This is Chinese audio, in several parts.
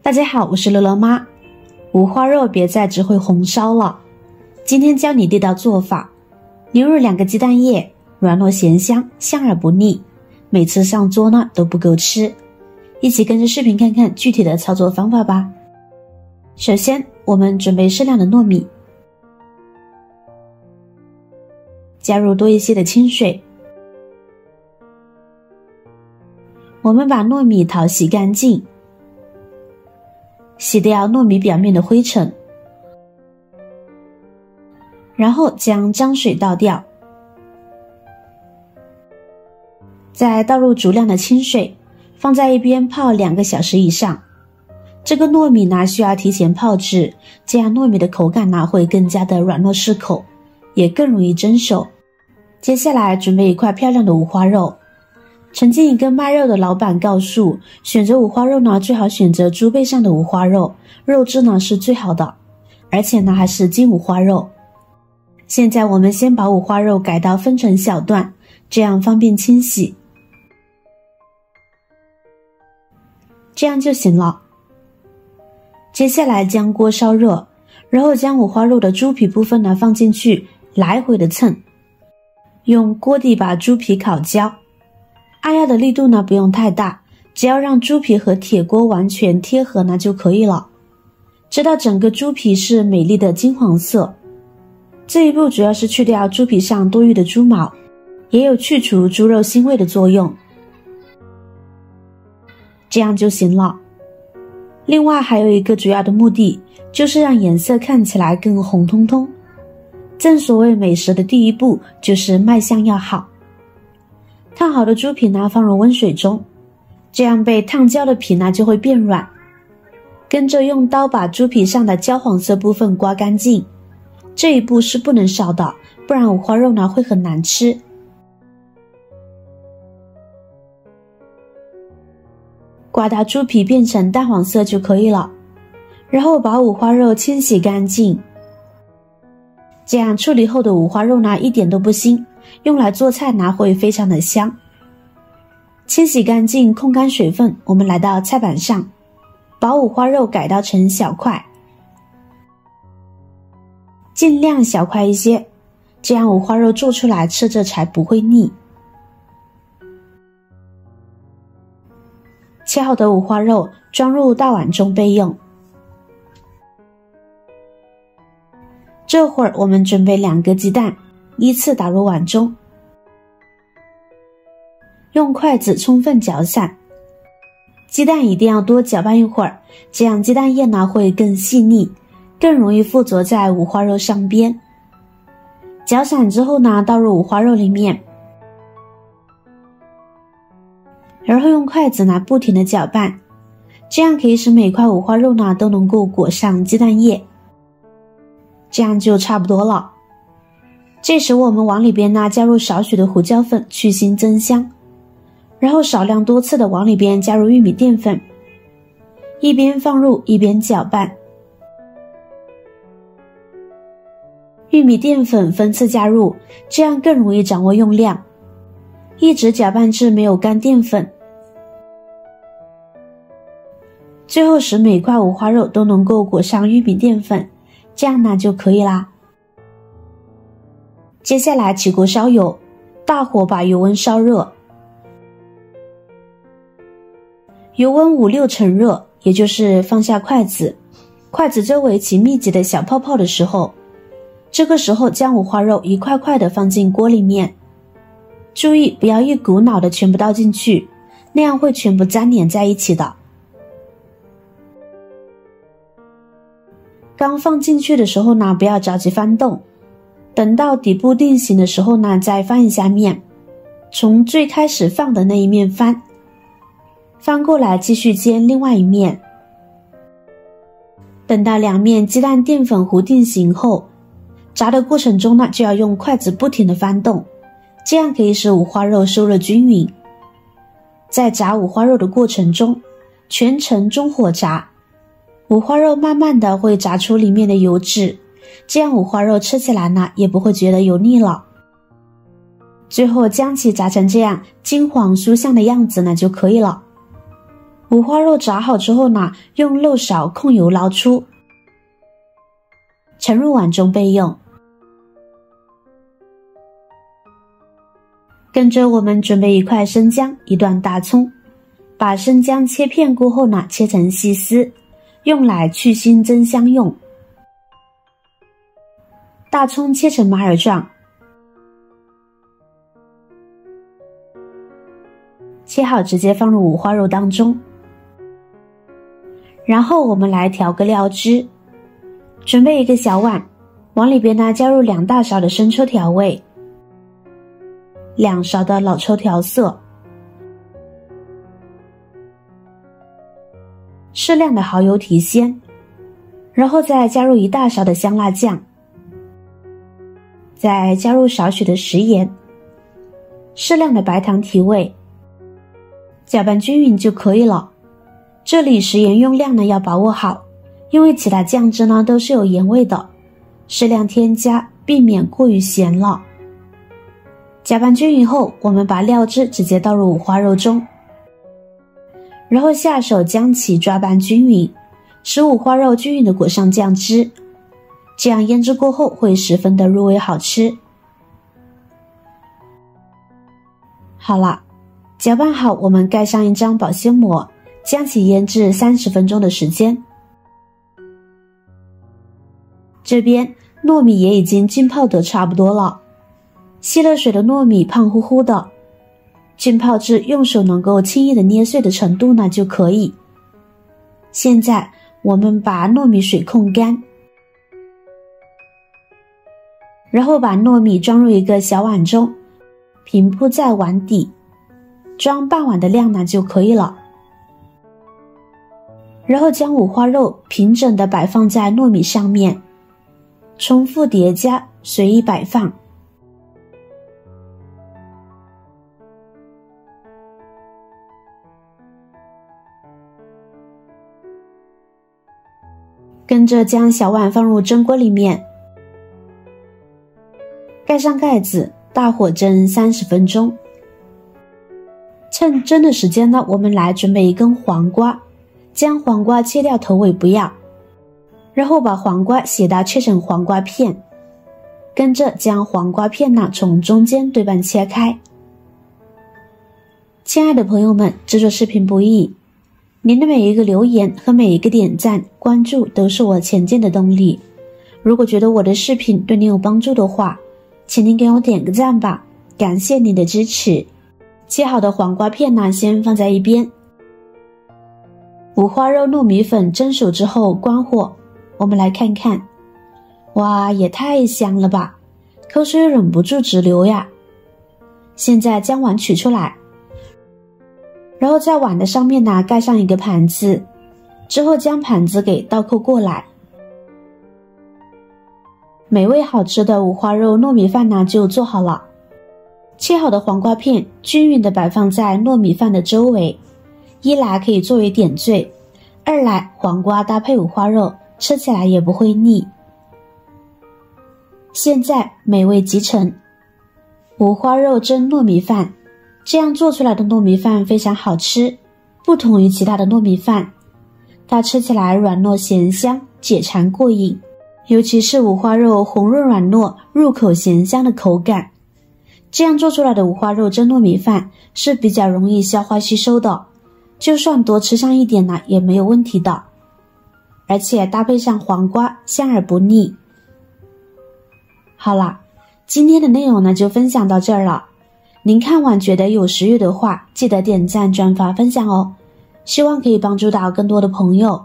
大家好，我是乐乐妈。五花肉别再只会红烧了，今天教你地道做法。牛肉2个鸡蛋液，软糯咸香，香而不腻，每次上桌呢都不够吃。一起跟着视频看看具体的操作方法吧。首先我们准备适量的糯米，加入多一些的清水，我们把糯米淘洗干净，洗掉糯米表面的灰尘，然后将浆水倒掉，再倒入足量的清水，放在一边泡2个小时以上。这个糯米呢需要提前泡制，这样糯米的口感呢会更加的软糯适口，也更容易蒸熟。接下来准备一块漂亮的五花肉。曾经一个卖肉的老板告诉，选择五花肉呢最好选择猪背上的五花肉，肉质呢是最好的，而且呢还是金五花肉。现在我们先把五花肉改刀分成小段，这样方便清洗，这样就行了。接下来将锅烧热，然后将五花肉的猪皮部分呢放进去，来回的蹭，用锅底把猪皮烤焦。按压的力度呢不用太大，只要让猪皮和铁锅完全贴合呢就可以了，直到整个猪皮是美丽的金黄色。这一步主要是去掉猪皮上多余的猪毛，也有去除猪肉腥味的作用，这样就行了。另外还有一个主要的目的，就是让颜色看起来更红彤彤。正所谓美食的第一步就是卖相要好。烫好的猪皮呢放入温水中，这样被烫焦的皮呢就会变软。跟着用刀把猪皮上的焦黄色部分刮干净，这一步是不能少的，不然五花肉呢会很难吃。刮到猪皮变成淡黄色就可以了，然后把五花肉清洗干净。这样处理后的五花肉呢一点都不腥，用来做菜呢会非常的香。清洗干净控干水分，我们来到菜板上，把五花肉改刀成小块，尽量小块一些，这样五花肉做出来吃着才不会腻。切好的五花肉装入大碗中备用。这会儿我们准备2个鸡蛋，依次打入碗中，用筷子充分搅散。鸡蛋一定要多搅拌一会儿，这样鸡蛋液呢会更细腻，更容易附着在五花肉上边。搅散之后呢，倒入五花肉里面，然后用筷子呢不停地搅拌，这样可以使每块五花肉呢都能够裹上鸡蛋液。这样就差不多了。这时我们往里边呢加入少许的胡椒粉去腥增香，然后少量多次的往里边加入玉米淀粉，一边放入一边搅拌。玉米淀粉分次加入，这样更容易掌握用量，一直搅拌至没有干淀粉，最后使每块五花肉都能够裹上玉米淀粉，这样呢就可以啦。接下来起锅烧油，大火把油温烧热，油温5-6成热，也就是放下筷子，筷子周围起密集的小泡泡的时候，这个时候将五花肉一块块的放进锅里面，注意不要一股脑的全部倒进去，那样会全部粘连在一起的。刚放进去的时候呢，不要着急翻动，等到底部定型的时候呢，再翻一下面，从最开始放的那一面翻过来，继续煎另外一面。等到2面鸡蛋淀粉糊定型后，炸的过程中呢，就要用筷子不停地翻动，这样可以使五花肉受热均匀。在炸五花肉的过程中，全程中火炸，五花肉慢慢的会炸出里面的油脂，这样五花肉吃起来呢也不会觉得油腻了。最后将其炸成这样金黄酥香的样子呢就可以了。五花肉炸好之后呢，用漏勺控油捞出，盛入碗中备用。跟着我们准备一块生姜，一段大葱，把生姜切片过后呢，切成细丝，用来去腥增香用。大葱切成马耳状，切好直接放入五花肉当中。然后我们来调个料汁，准备一个小碗，往里边呢加入2大勺的生抽调味，2勺的老抽调色，适量的蚝油提鲜，然后再加入1大勺的香辣酱，再加入少许的食盐，适量的白糖提味，搅拌均匀就可以了。这里食盐用量呢要把握好，因为其他酱汁呢都是有盐味的，适量添加，避免过于咸了。搅拌均匀后，我们把料汁直接倒入五花肉中，然后下手将其抓拌均匀，使五花肉均匀的裹上酱汁，这样腌制过后会十分的入味好吃。好了，搅拌好，我们盖上一张保鲜膜，将其腌制30分钟的时间。这边糯米也已经浸泡得差不多了，吸了水的糯米胖乎乎的，浸泡至用手能够轻易的捏碎的程度呢就可以。现在我们把糯米水控干，然后把糯米装入一个小碗中，平铺在碗底，装半碗的量呢就可以了。然后将五花肉平整地摆放在糯米上面，重复叠加，随意摆放。跟着将小碗放入蒸锅里面，盖上盖子，大火蒸30分钟。趁蒸的时间呢，我们来准备一根黄瓜，将黄瓜切掉头尾不要，然后把黄瓜斜刀切成黄瓜片，跟着将黄瓜片呢从中间对半切开。亲爱的朋友们，制作视频不易，您的每一个留言和每一个点赞、关注都是我前进的动力。如果觉得我的视频对您有帮助的话，请您给我点个赞吧，感谢您的支持。切好的黄瓜片呢，先放在一边。五花肉糯米粉蒸熟之后关火，我们来看看，哇，也太香了吧，口水忍不住直流呀。现在将碗取出来，然后在碗的上面呢盖上一个盘子，之后将盘子给倒扣过来。美味好吃的五花肉糯米饭呢就做好了。切好的黄瓜片均匀地摆放在糯米饭的周围，一来可以作为点缀，二来黄瓜搭配五花肉，吃起来也不会腻。现在美味集成，五花肉蒸糯米饭，这样做出来的糯米饭非常好吃，不同于其他的糯米饭，它吃起来软糯咸香，解馋过瘾，尤其是五花肉红润软糯，入口咸香的口感。这样做出来的五花肉蒸糯米饭是比较容易消化吸收的，就算多吃上一点呢也没有问题的，而且搭配上黄瓜香而不腻。好了，今天的内容呢就分享到这儿了。您看完觉得有食欲的话，记得点赞、转发、分享哦，希望可以帮助到更多的朋友。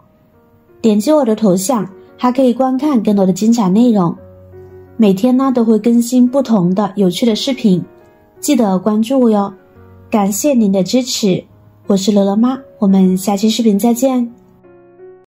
点击我的头像，还可以观看更多的精彩内容。每天呢都会更新不同的有趣的视频，记得关注我哟。感谢您的支持，我是乐乐妈，我们下期视频再见。